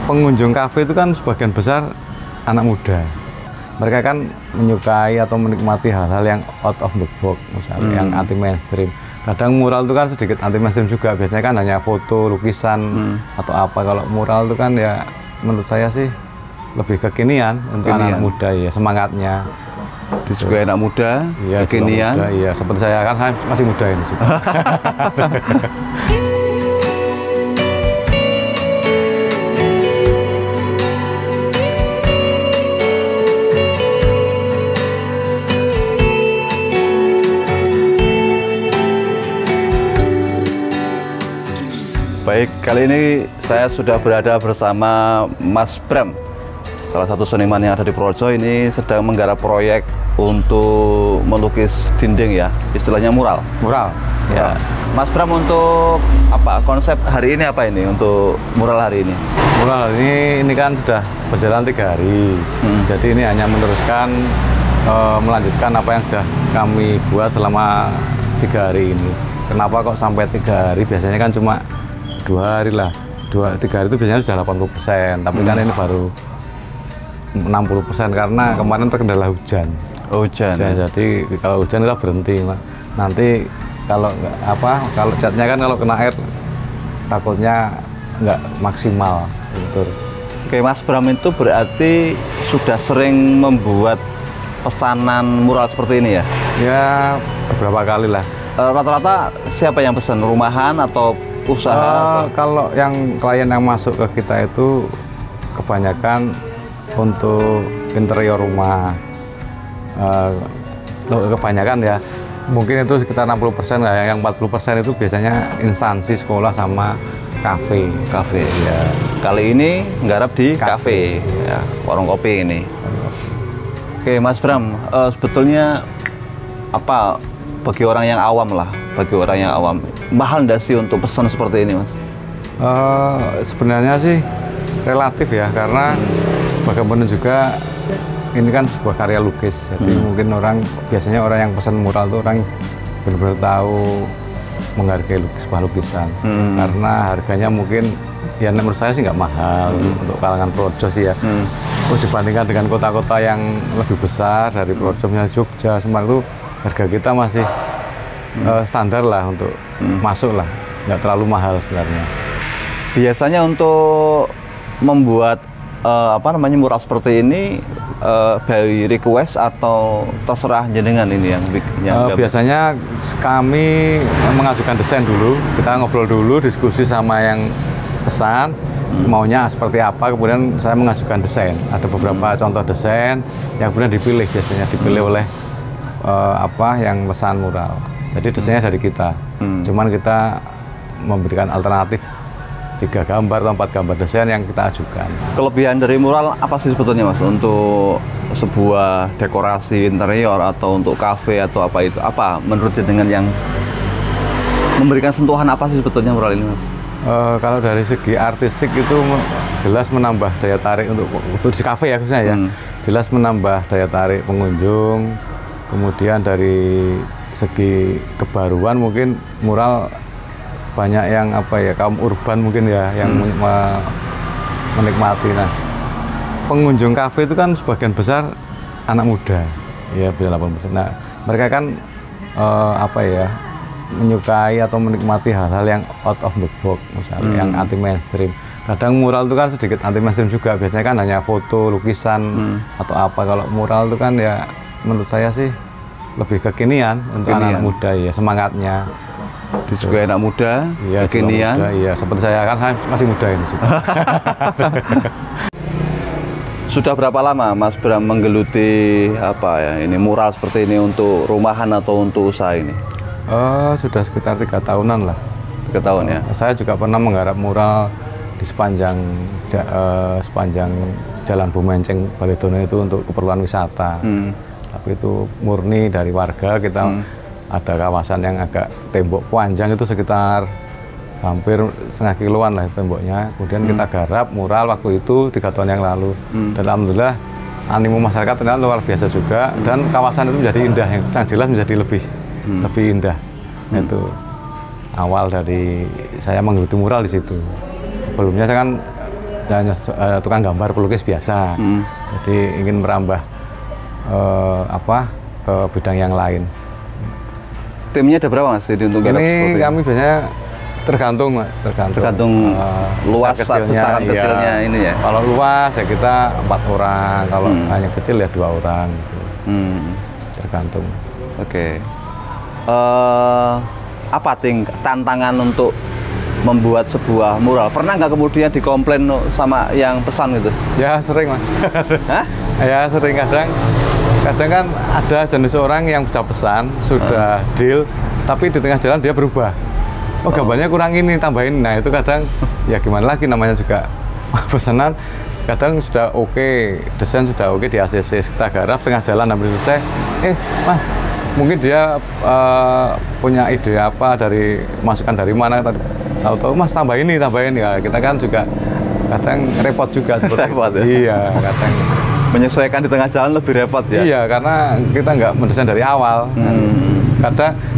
pengunjung kafe itu kan sebagian besar anak muda. Mereka kan menyukai atau menikmati hal-hal yang out of the box, misalnya yang anti mainstream. Kadang mural itu kan sedikit anti mainstream juga, biasanya kan hanya foto, lukisan atau apa. Kalau mural itu kan ya menurut saya sih lebih kekinian untuk anak muda ya, semangatnya. Juga anak muda, ya, kekinian. Muda, iya, seperti saya kan saya masih muda ini juga. Baik, kali ini saya sudah berada bersama Mas Bram, salah satu seniman yang ada di Purworejo. Ini sedang menggarap proyek untuk melukis dinding ya, istilahnya mural. Mural. Ya, Mas Bram, untuk apa konsep hari ini, apa ini untuk mural hari ini? Mural ini kan sudah berjalan 3 hari, jadi ini hanya meneruskan, melanjutkan apa yang sudah kami buat selama 3 hari ini. Kenapa kok sampai 3 hari? Biasanya kan cuma 2 hari lah, 3 hari itu biasanya sudah 80%, tapi kan ini baru 60% karena kemarin terkendala hujan. Hujan. Ya? Jadi kalau hujan kita berhenti, nanti kalau kalau catnya kan kalau kena air takutnya nggak maksimal. Gitu. Oke, Mas Bram itu berarti sudah sering membuat pesanan mural seperti ini ya? Ya beberapa kali lah. Rata-rata siapa yang pesan, rumahan atau usaha? Kalau yang klien yang masuk ke kita itu kebanyakan untuk interior rumah, kebanyakan ya, mungkin itu sekitar 60% lah. Yang 40% itu biasanya instansi, sekolah sama kafe. Kafe ya. Kali ini nggarap di kafe ya, warung kopi ini. Oke, Mas Bram, sebetulnya apa bagi orang yang awam lah, mahal nggak sih untuk pesan seperti ini, Mas? Sebenarnya sih relatif ya, karena bagaimana juga ini kan sebuah karya lukis, jadi mungkin biasanya orang yang pesan mural itu orang benar-benar tahu menghargai sebuah lukisan, karena harganya mungkin ya menurut saya sih nggak mahal untuk kalangan Purworejo sih ya. Terus dibandingkan dengan kota-kota yang lebih besar dari Purworejo, misalnya Jogja, Semarang, itu harga kita masih standar lah untuk masuk lah, nggak terlalu mahal sebenarnya. Biasanya untuk membuat mural seperti ini by request atau terserah jenengan ini yang biasanya kami mengajukan desain dulu, kita ngobrol dulu, diskusi sama yang pesan maunya seperti apa, kemudian saya mengajukan desain. Ada beberapa contoh desain yang kemudian biasanya dipilih oleh yang pesan mural. Jadi desainnya dari kita, cuman kita memberikan alternatif 3 gambar atau 4 gambar desain yang kita ajukan. Kelebihan dari mural apa sih sebetulnya, Mas, untuk sebuah dekorasi interior atau untuk kafe atau apa itu? Apa menurut dengan yang memberikan sentuhan apa sih sebetulnya mural ini, Mas? Kalau dari segi artistik itu jelas menambah daya tarik untuk di kafe ya khususnya ya. Jelas menambah daya tarik pengunjung. Kemudian dari segi kebaruan mungkin mural banyak yang kaum urban mungkin ya yang menikmati. Nah, pengunjung kafe itu kan sebagian besar anak muda, ya bisa 80%. Nah, mereka kan menyukai atau menikmati hal-hal yang out of the box, misalnya yang anti mainstream. Kadang mural itu kan sedikit anti mainstream juga, biasanya kan hanya foto, lukisan atau apa. Kalau mural itu kan ya menurut saya sih lebih kekinian untuk anak muda ya, semangatnya. Juga anak muda, ya, kekinian. Iya, seperti saya kan saya masih muda ini juga. Sudah berapa lama Mas Bram menggeluti ini mural seperti ini untuk rumahan atau untuk usaha ini? Sudah sekitar 3 tahunan lah. 3 tahun ya. Saya juga pernah menggarap mural di sepanjang Jalan Bumenceng Baledono itu untuk keperluan wisata. Tapi itu murni dari warga. Kita ada kawasan yang agak tembok panjang itu sekitar hampir setengah kiloan lah temboknya. Kemudian kita garap mural waktu itu 3 tahun yang lalu. Dan alhamdulillah animo masyarakat ternyata luar biasa juga. Dan kawasan itu menjadi indah, yang jelas menjadi lebih indah. Itu awal dari saya menggeluti mural di situ. Sebelumnya saya kan hanya tukang gambar pelukis biasa. Jadi ingin merambah ke bidang yang lain. Timnya ada berapa Mas untuk garap seperti ini? Kami biasanya tergantung luas besaran kecilnya ini ya. Kalau luas ya kita 4 orang, kalau hanya kecil ya 2 orang. Gitu. Tergantung. Oke. Apa tantangan untuk membuat sebuah mural? Pernah nggak kemudian dikomplain sama yang pesan gitu? Ya sering Mas. Hah? Ya sering, kadang kan ada jenis orang yang sudah pesan, sudah deal, tapi di tengah jalan dia berubah. Oh gambarnya kurang ini, tambahin. Nah itu kadang ya gimana lagi, namanya juga pesanan. Kadang sudah oke, desain sudah oke di ACC, kita garap tengah jalan hampir selesai. Mas, mungkin dia punya ide apa, dari masukan dari mana, tahu-tahu Mas tambahin ya. Kita kan juga kadang repot juga seperti repot, itu. Ya? Iya, kadang menyesuaikan di tengah jalan lebih repot ya. Iya, karena kita nggak mendesain dari awal.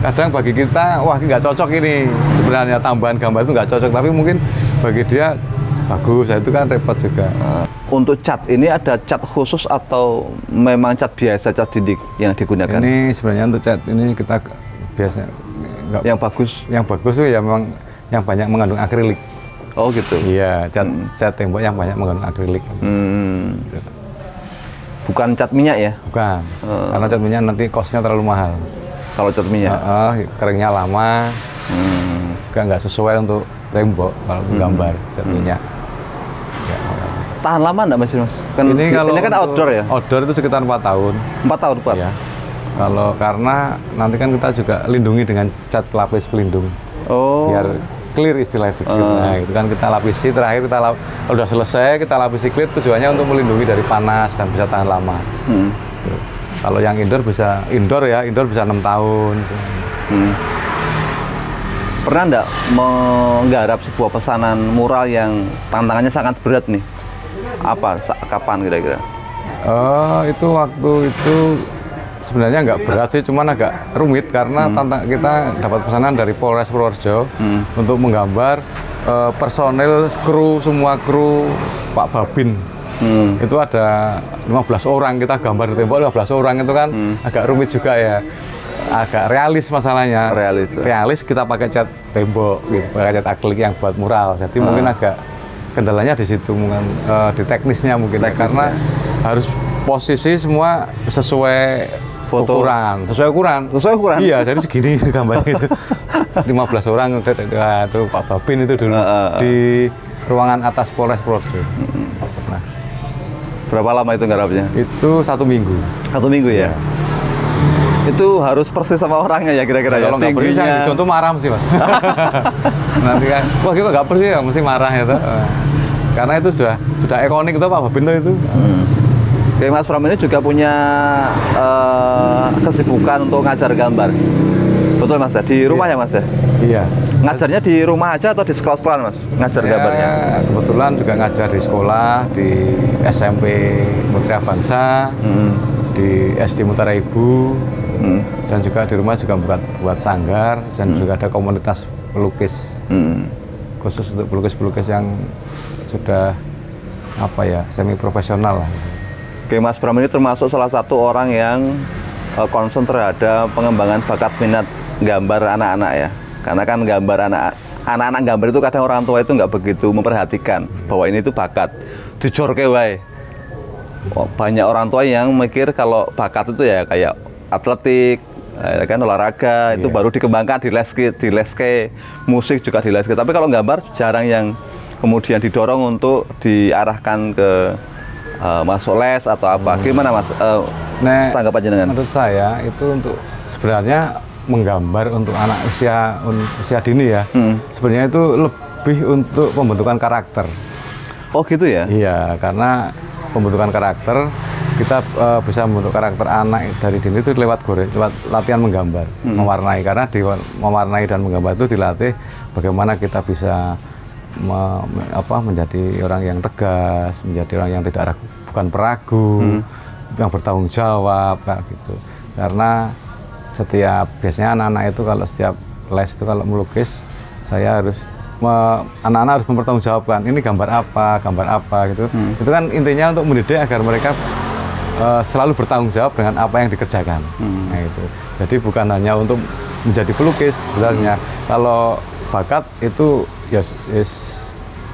Kadang bagi kita, wah nggak cocok ini, sebenarnya tambahan gambar itu nggak cocok, tapi mungkin bagi dia bagus. Itu kan repot juga. Untuk cat ini ada cat khusus atau memang cat biasa, cat dinding yang digunakan? Ini sebenarnya untuk cat ini kita biasanya yang bagus tuh ya memang yang banyak mengandung akrilik. Oh gitu. Iya, cat tembok yang banyak mengandung akrilik. Bukan cat minyak ya? Bukan. Karena cat minyak nanti kosnya terlalu mahal. Kalau cat minyak? Keringnya lama. Juga nggak sesuai untuk tembok kalau gambar cat minyak. Ya, tahan lama enggak Mas? Ini kan outdoor ya? Outdoor itu sekitar 4 tahun. 4 tahun, Pak? Ya. Karena nanti kan kita juga lindungi dengan cat pelapis pelindung. Oh. Biar clear istilah itu. Nah, itu kan kita lapisi, terakhir kalau sudah selesai kita lapisi clear, tujuannya untuk melindungi dari panas dan bisa tahan lama. Kalau yang indoor bisa 6 tahun. Pernah enggak menggarap sebuah pesanan mural yang tantangannya sangat berat nih? Kapan kira-kira? Itu waktu itu sebenarnya nggak berat sih, cuman agak rumit karena kita dapat pesanan dari Polres Purworejo untuk menggambar personel semua kru Pak Babin. Itu ada 15 orang, kita gambar di tembok 15 orang, itu kan agak rumit juga ya, agak realis masalahnya. Realis kita pakai cat tembok gitu, pakai cat akrilik yang buat mural, jadi mungkin agak kendalanya di situ, mungkin di teknisnya mungkin. Karena harus posisi semua sesuai ukuran. Iya, jadi segini gambarnya itu. 15 orang itu Pak Babin itu dulu di ruangan atas Polres Purworejo. Nah, berapa lama itu garapnya? Itu 1 minggu. 1 minggu ya? Itu harus persis sama orangnya ya kira-kira ya? Kalau nggak persis, yang dicontoh marah mesti Mas. Nanti kan, wah kita nggak persis ya, mesti marah ya. Karena itu sudah ikonik itu Pak Babin itu. Oke, Mas Pram ini juga punya kesibukan untuk ngajar gambar. Betul Mas ya? Di rumah ya Mas ya? Iya. Ngajarnya di rumah aja atau di sekolah-sekolah Mas? Ngajar gambarnya? Kebetulan juga ngajar di sekolah, di SMP Mutiara Bangsa, di SD Mutiara Ibu, dan juga di rumah juga buat sanggar, dan juga ada komunitas pelukis. Khusus untuk pelukis-pelukis yang sudah semi profesional lah. Oke, Mas Pram ini termasuk salah satu orang yang concern terhadap pengembangan bakat minat gambar anak-anak ya. Karena kan gambar anak-anak gambar itu kadang orang tua itu nggak begitu memperhatikan bahwa ini itu bakat. Dijorke wae. Banyak orang tua yang mikir kalau bakat itu ya kayak atletik, kan olahraga itu baru dikembangkan di leske, musik juga di leske. Tapi kalau gambar jarang yang kemudian didorong untuk diarahkan ke masuk les atau apa. Gimana Mas tanggapan jenengan? Menurut saya itu untuk sebenarnya menggambar untuk anak usia dini ya. Sebenarnya itu lebih untuk pembentukan karakter. Oh gitu ya? Iya, karena pembentukan karakter kita bisa membentuk karakter anak dari dini itu lewat latihan menggambar, mewarnai. Karena di mewarnai dan menggambar itu dilatih bagaimana kita bisa menjadi orang yang tegas, menjadi orang yang bukan peragu, yang bertanggung jawab kayak gitu. Karena biasanya anak-anak itu kalau setiap les itu kalau melukis, saya harus anak-anak harus mempertanggungjawabkan ini gambar apa gitu. Itu kan intinya untuk mendidik agar mereka selalu bertanggung jawab dengan apa yang dikerjakan. Nah, itu. Jadi bukan hanya untuk menjadi pelukis sebenarnya. Kalau bakat itu ya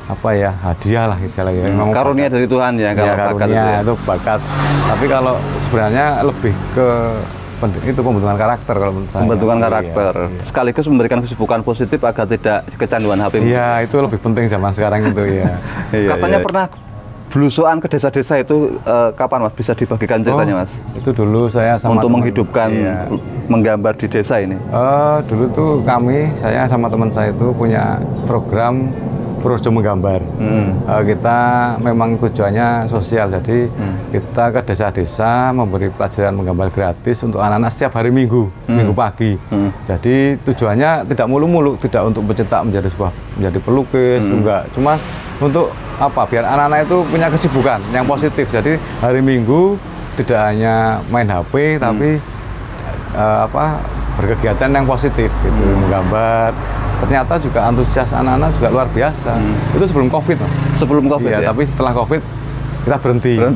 apa ya, hadiah lah istilahnya. Karunia dari Tuhan ya, kalau bakat itu bakat. Tapi kalau sebenarnya lebih ke itu pembentukan karakter kalau menurut saya. Pembentukan karakter. Iya. Sekaligus memberikan kesibukan positif agar tidak kecanduan HP. Iya, itu lebih penting zaman sekarang itu ya. Katanya pernah belusuan ke desa-desa itu kapan Mas? Bisa dibagikan ceritanya Mas? Itu dulu saya sama untuk menghidupkan menggambar di desa ini. Dulu tuh saya sama teman saya itu punya program Purworejo Menggambar. Kita memang tujuannya sosial, jadi kita ke desa-desa memberi pelajaran menggambar gratis untuk anak-anak setiap hari Minggu pagi. Jadi tujuannya tidak mulu-mulu, tidak untuk mencetak menjadi pelukis, enggak. Cuma untuk apa? Biar anak-anak itu punya kesibukan yang positif. Jadi hari Minggu tidak hanya main HP, tapi berkegiatan yang positif, gitu, menggambar. Ternyata juga antusias anak-anak juga luar biasa. Itu sebelum COVID. Sebelum COVID ya? Tapi setelah COVID kita berhenti ya?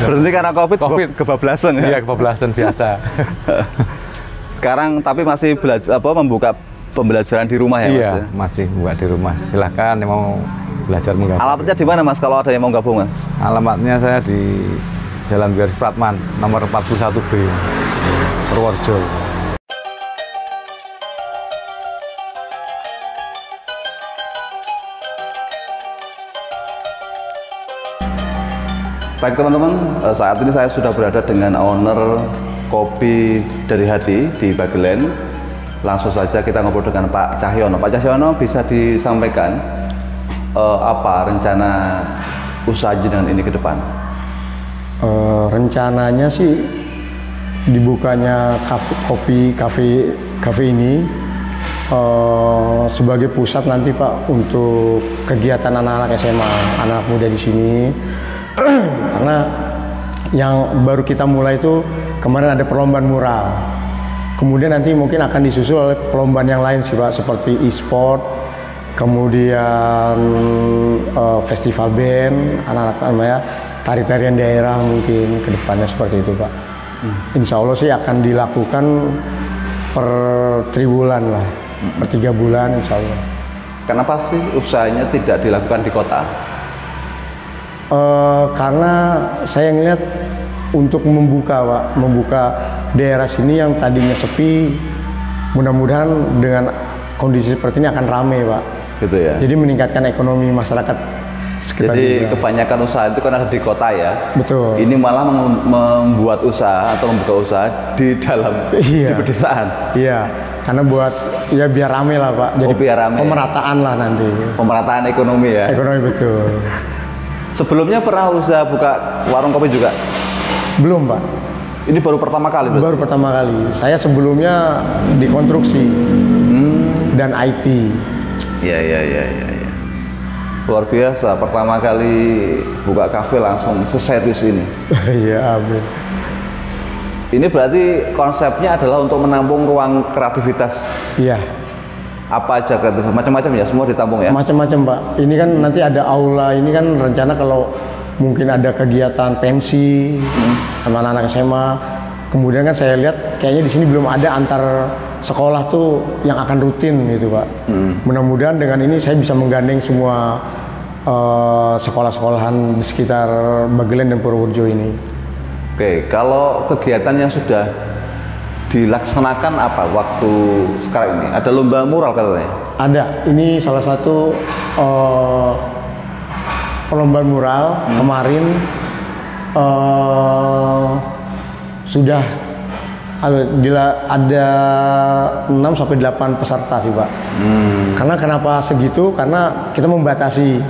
Berhenti karena COVID kebablasan ya? Iya, kebablasan biasa. Sekarang tapi masih membuka pembelajaran di rumah ya? Iya, Mas? Masih buka di rumah. Silahkan yang mau belajar menggambar. Alamatnya di mana Mas kalau ada yang mau gabung Mas? Alamatnya saya di Jalan Biar Supratman, nomor 41B, Purworejo. Baik teman-teman, saat ini saya sudah berada dengan owner Kopi Dari Hati di Bagelen. Langsung saja kita ngobrol dengan Pak Cahyono. Pak Cahyono, bisa disampaikan apa rencana usaha jenengan ini ke depan? Rencananya sih dibukanya kafe ini sebagai pusat nanti Pak untuk kegiatan anak-anak SMA, anak muda di sini. Karena yang baru kita mulai itu kemarin ada perlombaan mural, kemudian nanti mungkin akan disusul oleh perlombaan yang lain sih Pak, seperti e-sport, kemudian festival band anak-anak tari-tarian daerah mungkin ke depannya seperti itu Pak. Insya Allah sih akan dilakukan per 3 bulan lah, per 3 bulan insya Allah. Kenapa sih usahanya tidak dilakukan di kota? Karena saya ngeliat untuk membuka daerah sini yang tadinya sepi, mudah-mudahan dengan kondisi seperti ini akan ramai Pak. Gitu ya. Jadi meningkatkan ekonomi masyarakat sekitar. Jadi kebanyakan usaha itu kan ada di kota ya. Betul. Ini malah membuat usaha atau membuka usaha di dalam di pedesaan. Iya. Karena buat ya biar ramai lah Pak. Jadi biar ramai. Pemerataan lah nanti. Pemerataan ekonomi ya. Ekonomi betul. Sebelumnya pernah usaha buka warung kopi juga? Belum Pak. Ini baru pertama kali berarti? Baru pertama kali. Saya sebelumnya di konstruksi dan IT. Iya. Luar biasa, pertama kali buka kafe langsung seserius ini. Iya, amin. Ini berarti konsepnya adalah untuk menampung ruang kreativitas. Iya. Apa aja kreatif, macam-macam ya, semua ditampung ya? Macam-macam Pak. Ini kan nanti ada aula, ini kan rencana kalau mungkin ada kegiatan pensi sama anak-anak SMA. Kemudian kan saya lihat kayaknya di sini belum ada antar sekolah tuh yang akan rutin gitu Pak. Mudah-mudahan dengan ini saya bisa menggandeng semua sekolah-sekolahan di sekitar Bagelen dan Purworejo ini. Oke, kalau kegiatan yang sudah dilaksanakan apa waktu sekarang ini? Ada lomba mural katanya? Ada, ini salah satu perlombaan mural kemarin sudah ada 6 sampai 8 peserta sih Pak. Karena kenapa segitu? Karena kita membatasi.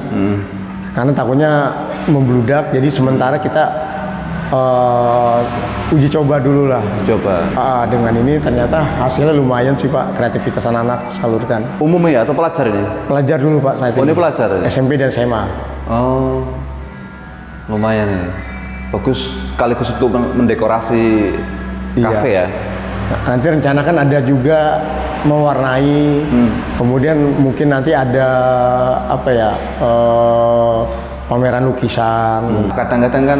Karena takutnya membludak, jadi sementara kita uji coba dulu lah. Dengan ini ternyata hasilnya lumayan sih Pak, kreativitas anak-anak salurkan. Umumnya atau pelajar ini? Pelajar dulu Pak saat ini. Ini pelajar ya? SMP dan SMA. Oh, lumayan ini. Bagus, sekaligus untuk mendekorasi kafe ya? Nanti rencana kan ada juga mewarnai. Kemudian mungkin nanti ada apa ya, pameran lukisan. Kadang-kadang kan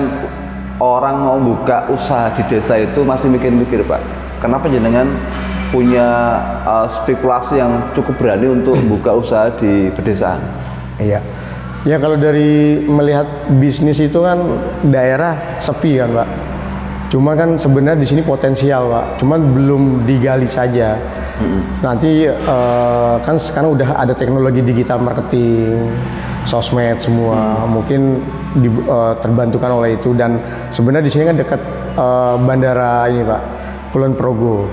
orang mau buka usaha di desa itu masih mikir-mikir, Pak. Kenapa jenengan punya spekulasi yang cukup berani untuk buka usaha di pedesaan? Iya. Ya kalau dari melihat bisnis itu kan daerah sepi kan, Pak. Cuma kan sebenarnya di sini potensial, Pak. Cuman belum digali saja. Nanti kan sekarang udah ada teknologi digital marketing, sosmed semua, mungkin terbantukan oleh itu. Dan sebenarnya di sini kan dekat bandara ini, Pak, Kulon Progo.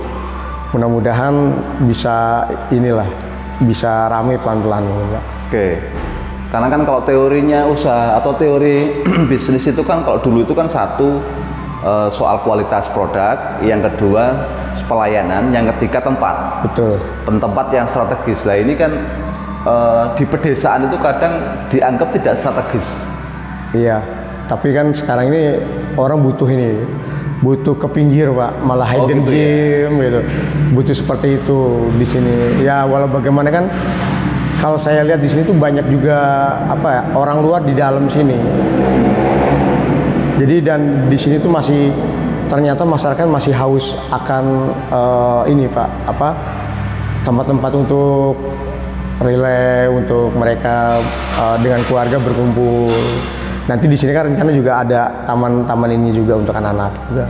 Mudah-mudahan bisa bisa ramai pelan-pelan, Pak. Oke. Karena kan kalau teorinya usaha atau teori bisnis itu kan kalau dulu itu kan satu soal kualitas produk, yang kedua pelayanan, yang ketiga tempat. Betul. Tempat yang strategis. Nah ini kan di pedesaan itu kadang dianggap tidak strategis. Iya. Tapi kan sekarang ini orang butuh ke pinggir, Pak, malah hidden gitu gem gitu. Butuh seperti itu di sini. Ya walau bagaimana kan, kalau saya lihat di sini tuh banyak juga orang luar di dalam sini. Jadi dan di sini tuh ternyata masyarakat masih haus akan Pak, tempat-tempat untuk relay, untuk mereka dengan keluarga berkumpul. Nanti di sini kan rencana juga ada taman-taman ini juga untuk anak-anak juga.